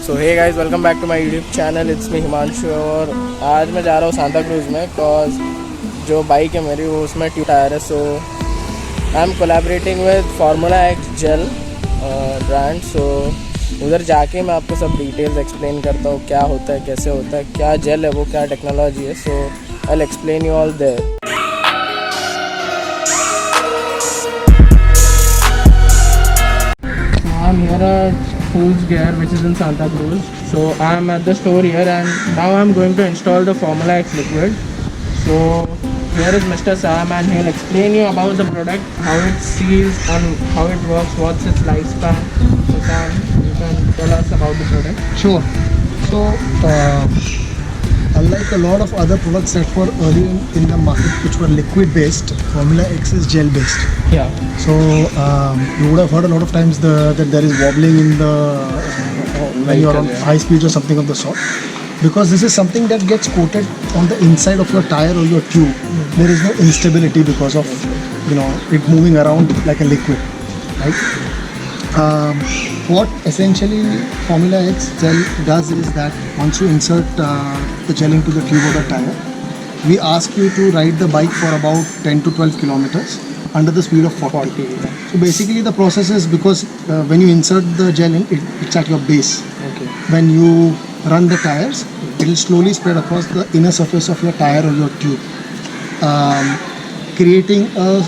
So hey guys, welcome back to my YouTube channel. It's me Himanshu. और आज मैं जा रहा हूँ सांता क्रूज़ में, बिकॉज जो बाइक है मेरी वो उसमें ट्यूब टायर है। So I am collaborating with Formula X gel brand. So उधर जाके मैं आपको सब डिटेल्स एक्सप्लेन करता हूँ, क्या होता है, कैसे होता है, क्या जेल है वो, क्या टेक्नोलॉजी है। So I will explain you all there. I'm here at Foods Gear, which is in Santa Cruz. So I'm at the store here, and now I'm going to install the Formula X liquid. So here is Mr. Sam, and he'll explain you about the product, how it seals and how it works, what's its lifespan. So Sam, you can tell us about the product. Sure. So, unlike a lot of other products that were early in the market, which were liquid based, Formula X is gel based. Yeah. So, you would have heard a lot of times that there is wobbling in the when you're on high speeds or something of the sort. Because this is something that gets coated on the inside of your tire or your tube. There is no instability because of it moving around like a liquid, right? What essentially Formula X gel does is that once you insert the gel into the tube of the tire, we ask you to ride the bike for about 10 to 12 kilometers under the speed of 40. So basically the process is because when you insert the gel in, it's at your base. Okay. When you run the tires, it will slowly spread across the inner surface of your tire or your tube, creating a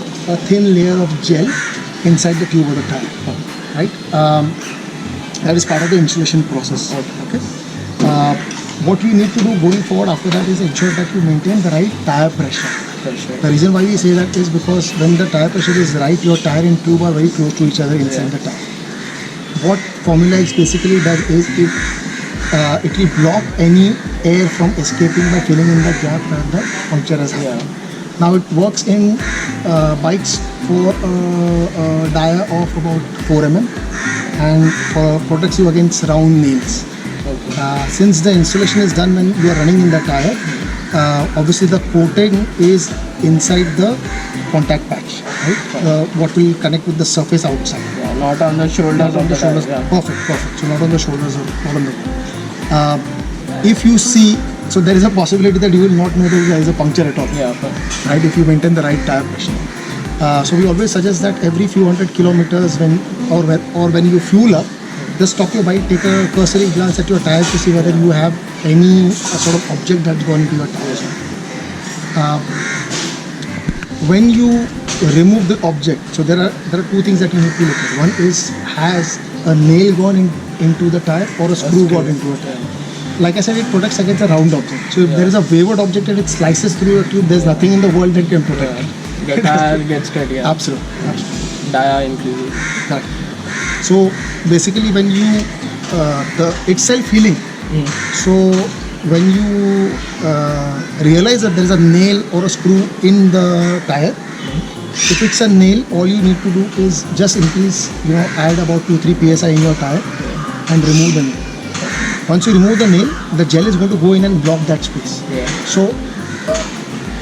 thin layer of gel inside the tube of the tire. Right? That is part of the installation process. Okay. What we need to do going forward after that is ensure that you maintain the right tire pressure. The reason why we say that is because when the tire pressure is right, your tire and tube are very close to each other inside the tire. What Formula X basically does is it will block any air from escaping by filling in the gap that the puncture has happened. Now it works in bikes for a dia of about 4 mm and protects you against round nails. Since the installation is done when you are running in the tire, obviously the coating is inside the contact patch, right? What will connect with the surface outside. Yeah, not on the shoulders. Not on the shoulders. Tire, yeah. Perfect. So not on the shoulders or not on the. If you see, so there is a possibility that you will not know that there is a puncture at all. Yeah. Right, if you maintain the right tire pressure. So we always suggest that every few hundred kilometers when you fuel up, just stop your bike, take a cursory glance at your tires to see whether you have any sort of object that's gone into your tires. When you remove the object, so there are two things that you need to look at. One is, has a nail gone into the tire or a screw got into a tire. Like I said, it protects against a round object. So if there is a wavered object and it slices through your tube, there's nothing in the world that can protect it. The tire gets cut. Yeah. Absolutely. Dia increases. Correct. So basically when you it's self-healing. So when you realize that there is a nail or a screw in the tire, if it's a nail, all you need to do is just increase, add about 2-3 psi in your tire and remove the nail. Once you remove the nail, the gel is going to go in and block that space. Yeah. So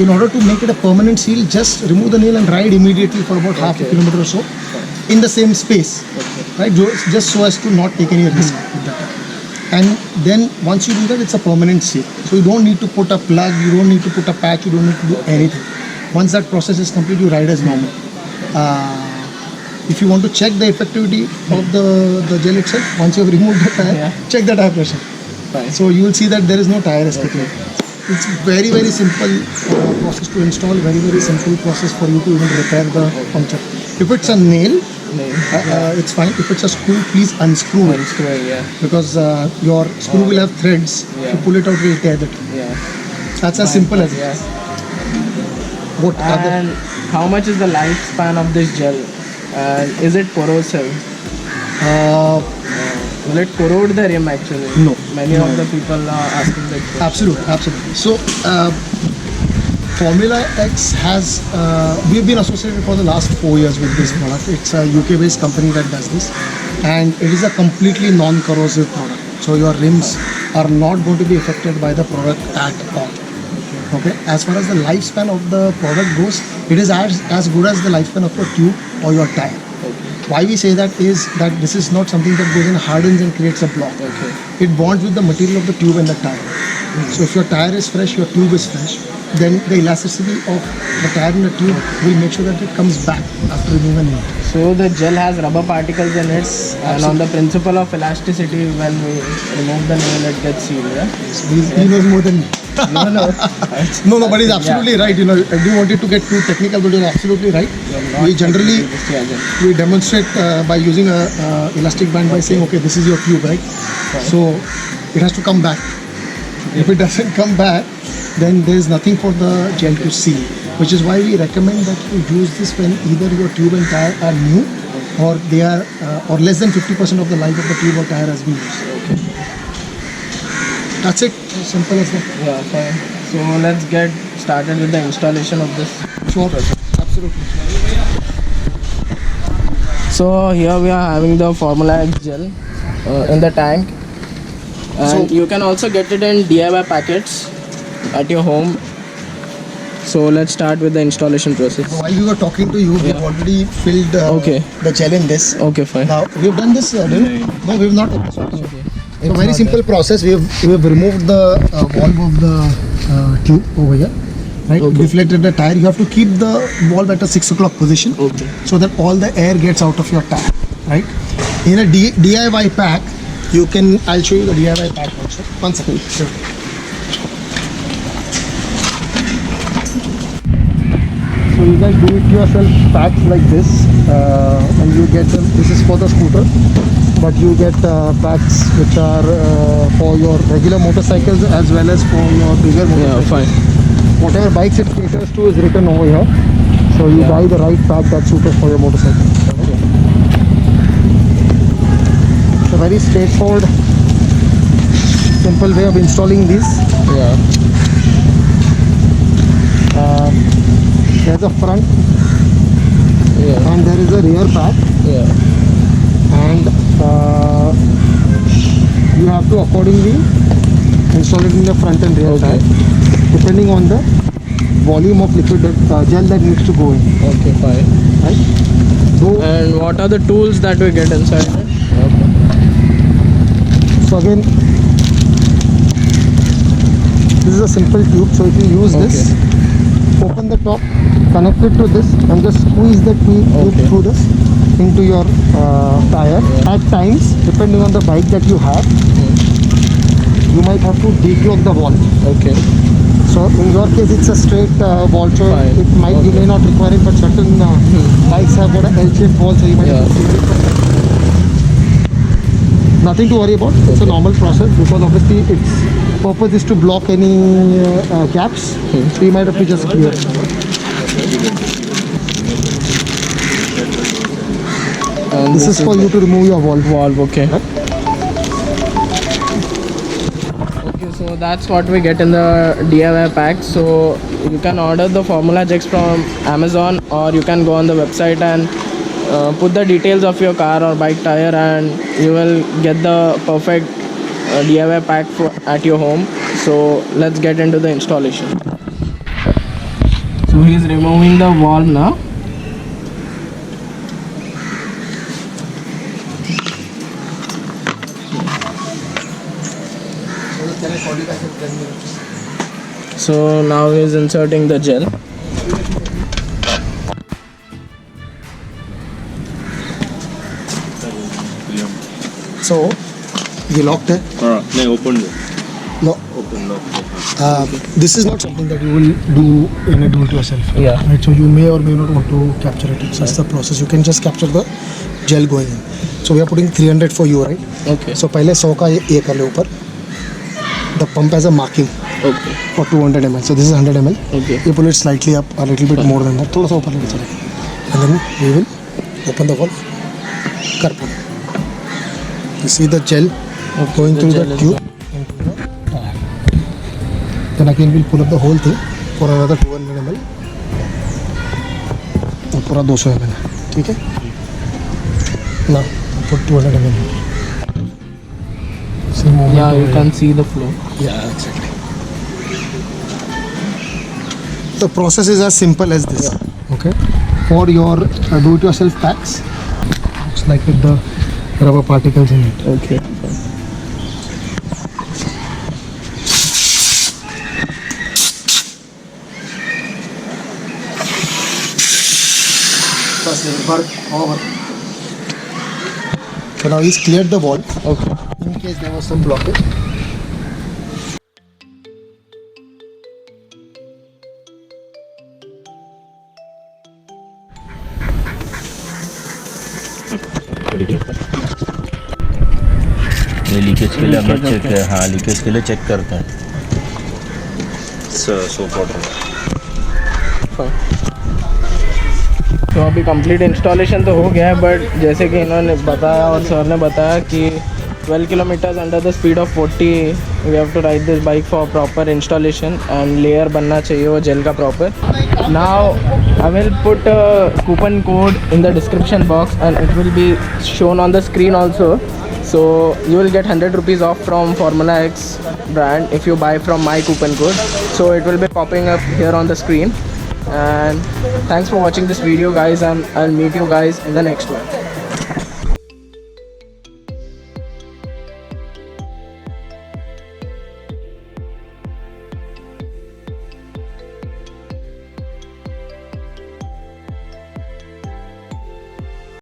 in order to make it a permanent seal, just remove the nail and ride immediately for about half a kilometer or so in the same space, right? Just so as to not take any risk with that. And then once you do that, it's a permanent seal. So you don't need to put a plug, you don't need to put a patch, you don't need to do anything. Once that process is complete, you ride as normal. If you want to check the effectivity of the gel itself, once you have removed the tire, check the tire pressure. Fine. So you will see that there is no tire escaping. It's very, very simple process to install, very, very simple process for you to even repair the puncture. If it's a nail, it's fine. If it's a screw, please unscrew it. Because your screw will have threads. If you pull it out, it will tear the tube. Yeah. That's as simple as it is. What And how much is the lifespan of this gel? And is it corrosive? Will it corrode the rim actually? No. Many of the people are asking that question. Absolutely. So Formula X has, we've been associated for the last 4 years with this product. It's a UK based company that does this, and it is a completely non-corrosive product. So your rims are not going to be affected by the product at all. Okay. As far as the lifespan of the product goes, it is as good as the lifespan of your tube or your tire. Why we say that is that this is not something that goes and hardens and creates a block. Okay. It bonds with the material of the tube and the tire. So if your tire is fresh, your tube is fresh, then the elasticity of the tire and the tube will make sure that it comes back after removing it. So the gel has rubber particles in it, and on the principle of elasticity, when we remove the nail, it gets sealed. Yeah? He knows more than me. No, no. No, but he's absolutely right. You know, I didn't want it to get too technical, but you're absolutely right. We generally we demonstrate by using a elastic band by saying, okay, this is your tube, right? So it has to come back. If it doesn't come back, then there's nothing for the gel to seal, which is why we recommend that you use this when either your tube and tire are new or they are or less than 50% of the life of the tube or tire has been used. Okay. That's it. As simple as that. Yeah, fine. So let's get started with the installation of this. Sure. Absolutely. So here we are having the Formula X gel in the tank, and So- you can also get it in DIY packets at your home. So let's start with the installation process. While we were talking to you, we've already filled Okay. the gel in this. Okay, fine. Now we've done this. Didn't we? No, we've not. Okay. It's a very simple process. We've removed the valve of the tube over here. Right, Okay. deflated the tire. You have to keep the valve at a 6 o'clock position, Okay. so that all the air gets out of your tire. Right. In a DIY pack, you can. I'll show you the DIY pack also. One second. Sure. So you can do it yourself packs like this, and you get them. This is for the scooter, but you get packs which are for your regular motorcycles as well as for your bigger Yeah, motorcycles. fine. Whatever bikes it caters to is written over here. So you Yeah. buy the right pack that suits for your motorcycle. It's a very straightforward, simple way of installing these. Yeah. There's a front Yeah. and there is a rear pack, Yeah. and you have to accordingly install it in the front and rear Okay. pack depending on the volume of liquid gel that needs to go in. Okay, fine. Right? So, And what are the tools that we get inside it? Okay. so again, this is a simple tube. So if you use this, open the top, connect it to this, and just squeeze the tube Okay. through this into your tire. Yeah. At times, depending on the bike that you have, you might have to declog the valve. Okay. So in your case, it's a straight valve, so Fine. it might you Okay. may not require it, but certain bikes have got a L-shaped valve, so you might have to change it. Nothing to worry about. It's a normal process because obviously its purpose is to block any gaps. So you might have to just clear it. And This is for you to remove your valve. valve. Okay. Okay, so that's what we get in the DIY pack. So you can order the Formula X from Amazon, or you can go on the website and put the details of your car or bike tire, and you will get the perfect DIY pack at your home. So let's get into the installation. So he's removing the valve now. So now he's inserting the gel. So you locked it. नहीं open दो No. open lock This is not something that you will do in a do-it-yourself. Yeah. Right. So you may or may not want to capture it. It's just the process. You can just capture the gel going in. So we are putting 300 for you, right? Okay. So पहले 100 का ये कर ले ऊपर. The pump has a marking Okay. for 200 ml. So this is 100 ml. Okay. You pull it slightly up, a little bit more than that. थोड़ा सा ऊपर लेके चले. And then we will open the valve. कर pull. You see the gel going the through gel the is tube into the tire. Then again we'll pull up the whole thing for another 200 ml. और पूरा 200 ml है. ठीक है? Now put 200 ml. See movement Yeah, over you here. can see the flow. Yeah, exactly. The process is as simple as this. Okay. For your do-it-yourself packs, like with the rubber particles in it. Okay. So now he's cleared the wall Okay. in case there was some blockage. ये leakage के लिए हम लोग check है, हाँ leakage के लिए check करते हैं सोप वाटर। तो अभी कंप्लीट इंस्टॉलेशन तो हो गया है, बट जैसे कि इन्होंने बताया और सर ने बताया कि 12 kilometres under the speed of 40 we have to ride this bike for proper installation and layer बनना चाहिए वो जेल का proper. Now I will put coupon code in the description box and it will be shown on the screen also. So you will get 100 rupees off from Formula X brand if you buy from my coupon code. So it will be popping up here on the screen. And thanks for watching this video guys, and I'll meet you guys in the next one.